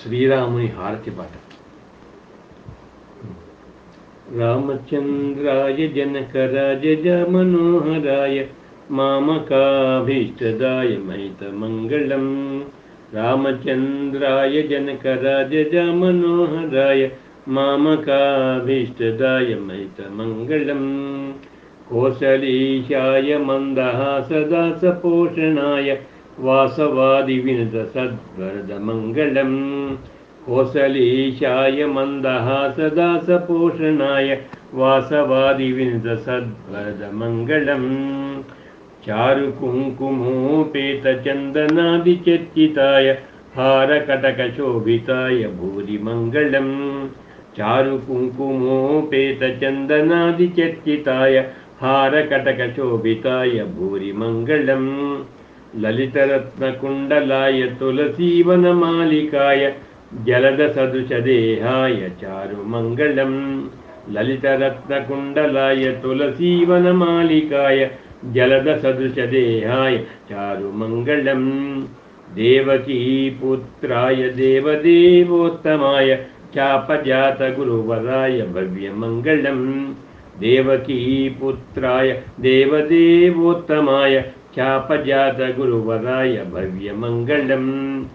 శ్రీరాముని హారతి పాట. రామచంద్రాయ జనకరాజ మనోహరాయ మామకాభీష్టదాయ మహితమంగళం. రామచంద్రాయ జనకరాజ మనోహరాయ మామకాభీష్టదాయ మహితమంగళం. కోసలీశాయ మందహాసదాసపోషణాయ వాసవాది వినుత సద్వరదమంగళం. కోసలీశాయ మందహాసదాసపోషణాయ వాసవాది వినుత సద్వరదమంగళం. చారు కుంకుమోపేత చందనాది చర్చితాయ హారకటక శోభితాయ భూరిమంగళం. చారు కుంకుమోపేత చందనాది చర్చితాయ హారకటక శోభితాయ భూరిమంగళం. లలితరత్నకుండలాయ తులసీవనమాలికాయ జలద సదృశదేహాయ చారుమంగళం. లలితరత్నకుండలాయ తులసీవనమాలికాయ జలద సదృశదేహాయ చారుమంగళం. దేవకీపుత్రాయ దేవదేవోత్తమాయ చాపజాత గురువరాయ భవ్యమంగళం. దేవకీపుత్రాయ దేవదేవోత్తమాయ చాపజాత గురువరాయ భవ్యమంగళం.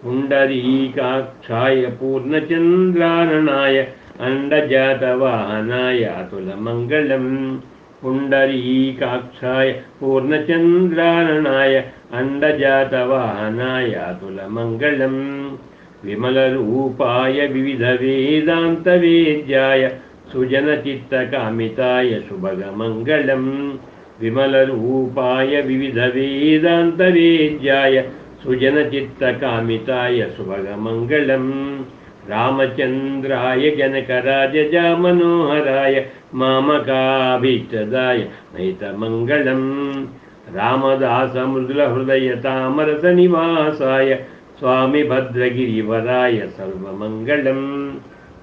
పుండరీకాక్షాయ పూర్ణచంద్రారణాయ అండజాతవాహనాయ అతులమంగళం. పుండరీకాక్షాయ పూర్ణచంద్రారణాయ అండజాతవాహనాయ అతులమంగళం. విమలరూపాయ వివిధ వేదాంతవేద్యాయ సుజనచిత్తకామితాయ శుభగమంగళం. విమలరూపాయ వివిధ వేదాంతవేద్యాయ సుజనచిత్తకామితాయ శుభగమంగళం. రామచంద్రాయ జనకరాజ మనోహరాయ మామకాభీష్టదాయ మహితమంగళం. రామదాస మృదుల హృదయ తామరస నివాసాయ స్వామి భద్రగిరివరాయ సర్వమంగళం.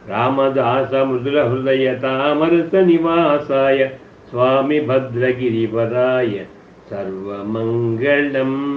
రామదాస మృదుల హృదయ తామరస నివాసాయ స్వామి భద్రగిరివరాయ సర్వమంగళం.